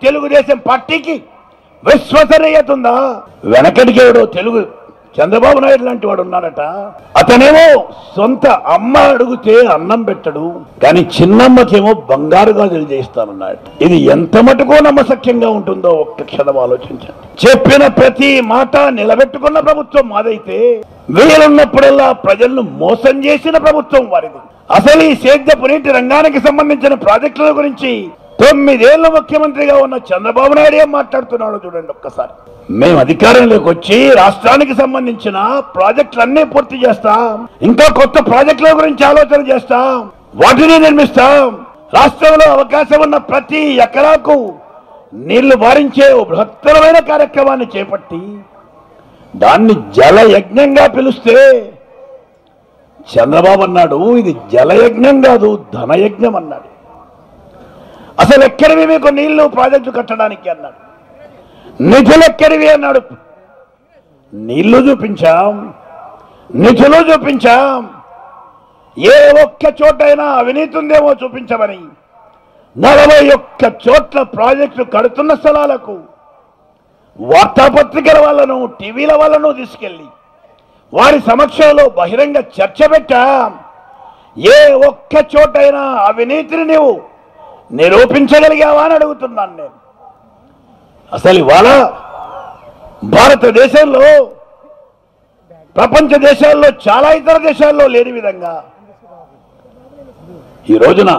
తెలుగుదేశం పార్టీకి విశ్వసనీయత ఉందా? వెనకడికేవడో తెలుగు చంద్రబాబు నాయుడు లాంటి వాడు ఉన్నాడట. అతనేమో సొంత అమ్మ అడిగితే అన్నం పెట్టడు, కానీ చిన్నమ్మకేమో బంగారు గాజులు చేయిస్తానన్నాడు. ఇది ఎంత మటుకో నమ్మశక్యంగా ఉంటుందో ఒక్క క్షణం ఆలోచించండి. చెప్పిన ప్రతి మాట నిలబెట్టుకున్న ప్రభుత్వం మాదైతే, వీలున్నప్పుడల్లా ప్రజలను మోసం చేసిన ప్రభుత్వం వారిది. అసలు ఈ సేద్యపు నీటి రంగానికి సంబంధించిన ప్రాజెక్టుల గురించి 9 ఏళ్ల ముఖ్యమంత్రిగా ఉన్న చంద్రబాబు నాయుడు ఏం మాట్లాడుతున్నాడో చూడండి ఒక్కసారి. మేము అధికారంలోకి వచ్చి రాష్ట్రానికి సంబంధించిన ప్రాజెక్టులన్నీ పూర్తి చేస్తాం, ఇంకా కొత్త ప్రాజెక్టుల గురించి ఆలోచన చేస్తాం, వాటిని నిర్మిస్తాం. రాష్ట్రంలో అవకాశం ఉన్న ప్రతి ఎకరాకు నీళ్లు బారించే బృహత్తరమైన కార్యక్రమాన్ని చేపట్టి దాన్ని జలయజ్ఞంగా పిలుస్తే చంద్రబాబు అన్నాడు ఇది జలయజ్ఞం కాదు ధనయజ్ఞం అన్నాడు. అసలు ఎక్కడివి మీకు నీళ్లు ప్రాజెక్టు కట్టడానికి అన్నాడు. నిధులు ఎక్కడివి అన్నాడు. నీళ్లు చూపించాం, నిధులు చూపించాం. ఏ ఒక్క చోటైనా అవినీతి ఉందేమో చూపించమని 41 చోట్ల ప్రాజెక్టు కడుతున్న స్థలాలకు వార్తాపత్రికల వాళ్ళను టీవీల వాళ్ళను తీసుకెళ్లి వారి సమక్షంలో బహిరంగ చర్చ పెట్టాం. ఏ ఒక్క చోటైనా అవినీతిని నీవు నిరూపించగలిగావా అని అడుగుతున్నాను నేను. అసలు ఇవాళ భారతదేశంలో ప్రపంచ దేశాల్లో చాలా ఇతర దేశాల్లో లేని విధంగా ఈ రోజున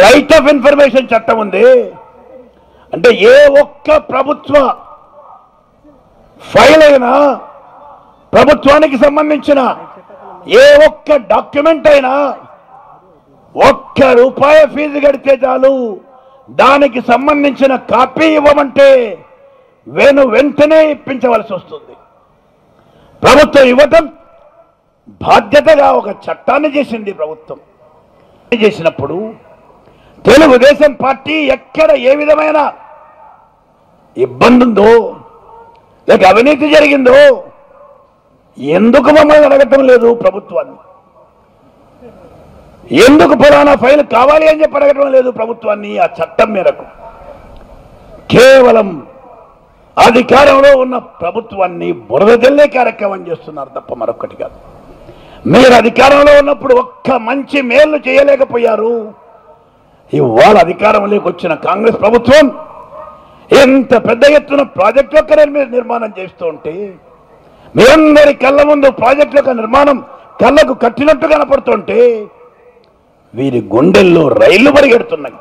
రైట్ ఆఫ్ ఇన్ఫర్మేషన్ చట్టం ఉంది. అంటే ఏ ఒక్క ప్రభుత్వ ఫైల్ అయినా, ప్రభుత్వానికి సంబంధించిన ఏ ఒక్క డాక్యుమెంట్ అయినా ₹1 ఫీజు కడితే చాలు దానికి సంబంధించిన కాపీ ఇవ్వమంటే వెంటనే ఇప్పించవలసి వస్తుంది. ప్రభుత్వం ఇవ్వటం బాధ్యతగా ఒక చట్టాన్ని చేసింది ప్రభుత్వం. చేసినప్పుడు తెలుగుదేశం పార్టీ ఎక్కడ ఏ విధమైన ఇబ్బంది ఉందో లేక అవినీతి జరిగిందో ఎందుకు మమ్మల్ని అడగటం లేదు ప్రభుత్వాన్ని? ఎందుకు ఫలానా ఫైల్ కావాలి అని చెప్పి అడగటం లేదు ప్రభుత్వాన్ని? ఆ చట్టం మేరకు కేవలం అధికారంలో ఉన్న ప్రభుత్వాన్ని బురద జల్లే కార్యక్రమం చేస్తున్నారు తప్ప మరొకటి కాదు. మీరు అధికారంలో ఉన్నప్పుడు ఒక్క మంచి మేలు చేయలేకపోయారు. ఇవాళ అధికారంలోకి వచ్చిన కాంగ్రెస్ ప్రభుత్వం ఎంత పెద్ద ఎత్తున ప్రాజెక్టు యొక్క నిర్మాణం చేస్తూ ఉంటే మీ అందరి కళ్ళ ముందు ప్రాజెక్టు యొక్క నిర్మాణం కళ్ళకు కట్టినట్టు కనపడుతుంటే వీరి గుండెల్లో రైళ్లు పరిగెడుతున్నాయి.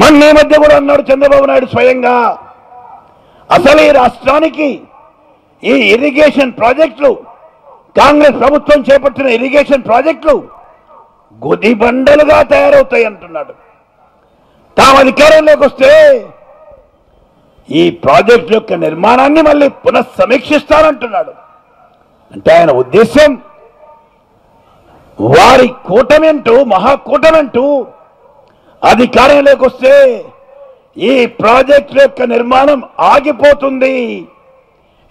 మొన్న మధ్య కూడా అన్నాడు చంద్రబాబు నాయుడు స్వయంగా, అసలు ఈ రాష్ట్రానికి ఈ ఇరిగేషన్ ప్రాజెక్టులు, కాంగ్రెస్ ప్రభుత్వం చేపట్టిన ఇరిగేషన్ ప్రాజెక్టులు గుదిబండలుగా తయారవుతాయి అంటున్నాడు. తాము అధికారంలోకి వస్తే ఈ ప్రాజెక్టు యొక్క నిర్మాణాన్ని మళ్ళీ పునఃసమీక్షిస్తానంటున్నాడు. అంటే ఆయన ఉద్దేశం వారి కూటమింటూ మహాకూటమింటూ అధికారంలోకి వస్తే ఈ ప్రాజెక్టు యొక్క నిర్మాణం ఆగిపోతుంది,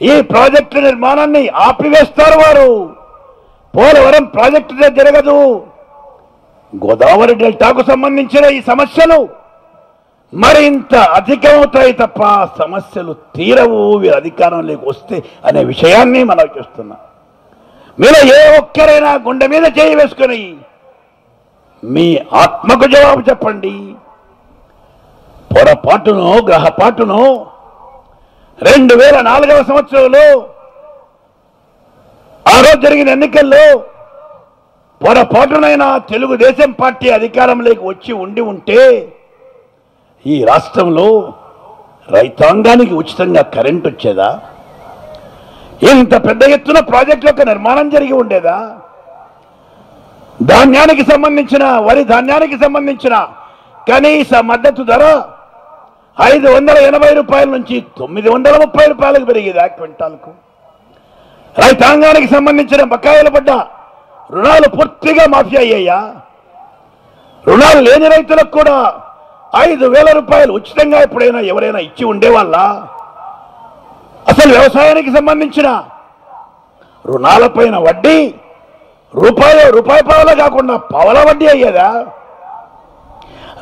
ఈ ప్రాజెక్టు నిర్మాణాన్ని ఆపివేస్తారు వారు, పోలవరం ప్రాజెక్టు జరగదు, గోదావరి డెల్టాకు సంబంధించిన ఈ సమస్యలు మరింత అధికమవుతాయి తప్ప సమస్యలు తీరవు వీరు అధికారంలోకి వస్తే అనే విషయాన్ని మనం చూస్తున్నాం. మీరు ఏ ఒక్కరైనా గుండె మీద చేయి వేసుకుని మీ ఆత్మకు జవాబు చెప్పండి. పొరపాటునో గ్రహపాటునో 2004వ సంవత్సరంలో ఆ రోజు జరిగిన ఎన్నికల్లో పొరపాటునైనా తెలుగుదేశం పార్టీ అధికారంలోకి వచ్చి ఉంటే ఈ రాష్ట్రంలో రైతాంగానికి ఉచితంగా కరెంట్ వచ్చేదా? ఇంత పెద్ద ఎత్తున ప్రాజెక్టు యొక్క నిర్మాణం జరిగి ఉండేదా? ధాన్యానికి సంబంధించిన వరి ధాన్యానికి సంబంధించిన కనీస మద్దతు ధర ₹580 నుంచి ₹930 పెరిగేదా క్వింటాల్కు? రైతాంగానికి సంబంధించిన బకాయిలు పడ్డ రుణాలు పూర్తిగా మాఫీ అయ్యాయా? రుణాలు లేని రైతులకు కూడా ₹5,000 ఉచితంగా ఎప్పుడైనా ఎవరైనా ఇచ్చి ఉండేవాళ్ళ? అసలు వ్యవసాయానికి సంబంధించిన రుణాలపైన వడ్డీ రూపాయి పావలా కాకుండా పావలా వడ్డీ అయ్యేదా?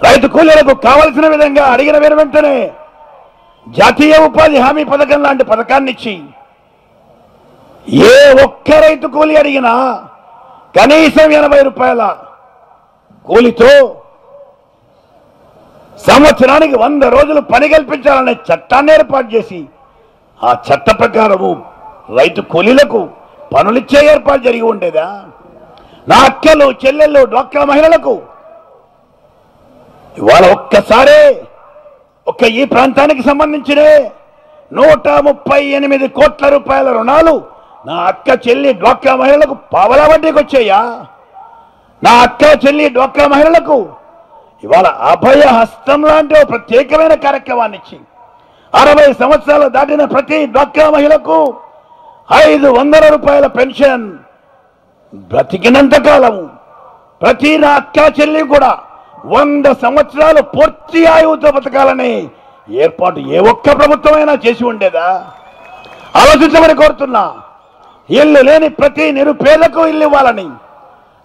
రైతు కూలీలకు కావలసిన విధంగా అడిగిన వెంటనే జాతీయ ఉపాధి హామీ పథకం లాంటి పథకాన్ని ఇచ్చి ఏ ఒక్క రైతు కూలి అడిగినా కనీసం 80 రూపాయల కూలితో సంవత్సరానికి 100 రోజులు పని కల్పించాలనే చట్టాన్ని ఏర్పాటు చేసి ఆ చట్ట ప్రకారము రైతు కూలీలకు పనులిచ్చే ఏర్పాటు జరిగి ఉండేదా? నా అక్కలు చెల్లెళ్ళు డ్వాక్రా మహిళలకు ఇవాళ ఒక్కసారే ఈ ప్రాంతానికి సంబంధించిన 138 కోట్ల రూపాయల రుణాలు నా అక్క చెల్లి డ్వాక్రా మహిళలకు పావలా వడ్డీకి వచ్చాయా? నా అక్క చెల్లి డ్వాక్రా మహిళలకు ఇవాళ అభయ హస్తం లాంటి ఒక ప్రత్యేకమైన కార్యక్రమాన్ని ఇచ్చి 60 సంవత్సరాలు దాటిన ప్రతి డ్వాక్రా మహిళకు 500 రూపాయల పెన్షన్ బ్రతికినంత కాలము ప్రతి నా అక్క చెల్లి కూడా 100 సంవత్సరాలు పూర్తి ఆయువుతో బతకాలని ఏర్పాటు ఏ ఒక్క ప్రభుత్వమైనా చేసి ఉండేదా? ఆలోచించమని కోరుతున్నా. ఇల్లు లేని ప్రతి నిరుపేదకు ఇల్లు ఇవ్వాలని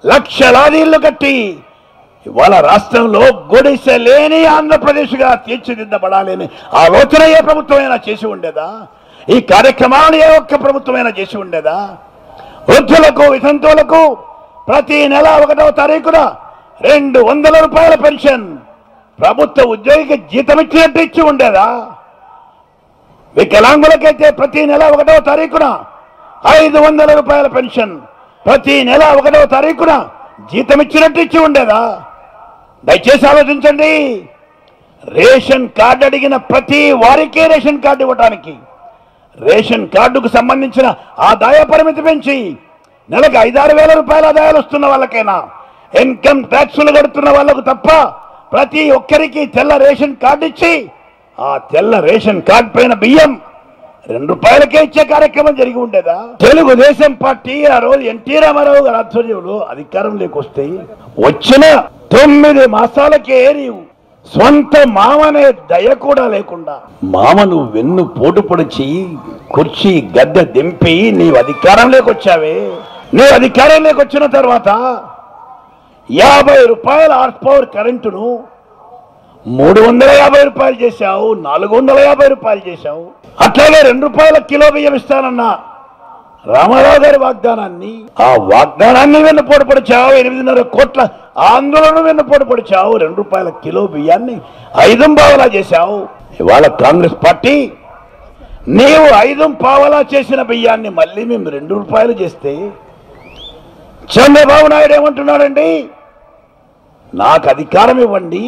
లక్షలాది ఇల్లు కట్టి ఇవాళ రాష్ట్రంలో గుడిసె లేని ఆంధ్రప్రదేశ్గా తీర్చిదిద్దబడాలని ఆలోచన ఏ ప్రభుత్వమైనా చేసి ఉండేదా? ఈ కార్యక్రమాలను ఏ ఒక్క ప్రభుత్వమైనా చేసి ఉండేదా? వృద్ధులకు వితంతువులకు ప్రతి నెల 1వ తారీఖున 200 రూపాయల పెన్షన్ ప్రభుత్వ ఉద్యోగికి జీతం ఇచ్చినట్టు ఇచ్చి ఉండేదా? వికలాంగులకైతే ప్రతి నెల 1వ తారీఖున 500 రూపాయల పెన్షన్ ప్రతి నెల 1వ తారీఖున జీతం ఇచ్చినట్టు ఇచ్చి ఉండేదా? దయచేసి ఆలోచించండి. రేషన్ కార్డు అడిగిన ప్రతి వారికి రేషన్ కార్డు ఇవ్వడానికి రేషన్ కార్డుకు సంబంధించిన ఆదాయ పరిమితి పెంచి నెలకు 5-6 వేల రూపాయల ఆదాయాలు వస్తున్న వాళ్ళకైనా ఇన్కమ్ ట్యాక్సులు కడుతున్న వాళ్లకు తప్ప ప్రతి ఒక్కరికి తెల్ల రేషన్ కార్డు ఇచ్చి ఆ తెల్ల రేషన్ కార్డు పైన బియ్యం 2 రూపాయలకే ఇచ్చే కార్యక్రమం జరిగి ఉండేదా? తెలుగుదేశం పార్టీ ఆ రోజు ఎన్టీ రామారావు గారి ఆధ్వర్యంలో అధికారంలోకి వస్తే వచ్చిన 9 మాసాలకే నీవు స్వంత మామనే దయ కూడా లేకుండా మామను వెన్ను పోటు పొడిచి కుర్చీ గద్దె దింపి నీవు అధికారంలోకి వచ్చావే. నీవు అధికారంలోకి వచ్చిన తర్వాత 50 రూపాయల హార్స్ పవర్ కరెంటును 350 రూపాయలు చేశావు, 450 రూపాయలు చేశావు. అట్లాగే 2 రూపాయల కిలో బియ్యం ఇస్తానన్న రామారావు గారి వాగ్దానాన్ని ఆ వాగ్దానాన్ని వెన్నుపోటు పొడిచావు. 8.5 కోట్ల ఆందోళన వెన్నుపోటు పొడిచావు. 2 రూపాయల కిలో బియ్యాన్ని 5 పావలా చేశావు. ఇవాళ కాంగ్రెస్ పార్టీ నీవు 5 పావలా చేసిన బియ్యాన్ని మళ్ళీ మేము 2 రూపాయలు చేస్తే చంద్రబాబు నాయుడు ఏమంటున్నాడండి? నాకు అధికారం ఇవ్వండి,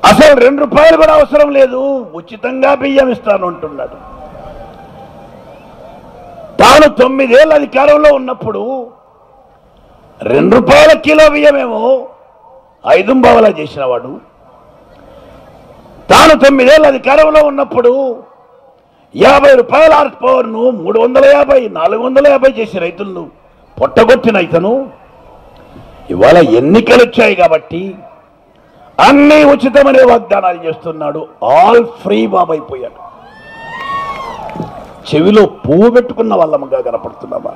అసలు 2 రూపాయలు కూడా అవసరం లేదు, ఉచితంగా బియ్యం ఇస్తాను అంటున్నాడు. తాను 9 ఏళ్ళ అధికారంలో ఉన్నప్పుడు 2 రూపాయల కిలో బియ్యమేమో 5 పావలా చేసిన వాడు. తాను 9 ఏళ్ళ అధికారంలో ఉన్నప్పుడు 50 రూపాయల హార్స్ పవర్ను 350, 450 చేసి రైతులను పొట్టగొట్టిన ఇతను ఇవాళ ఎన్నికలు వచ్చాయి కాబట్టి అన్ని ఉచితమనే వాగ్దానాలు చేస్తున్నాడు. ఆల్ ఫ్రీ బాబు అయిపోయాడు. చెవిలో పువ్వు పెట్టుకున్న వాళ్ళమ్మగా కనపడుతున్నామా?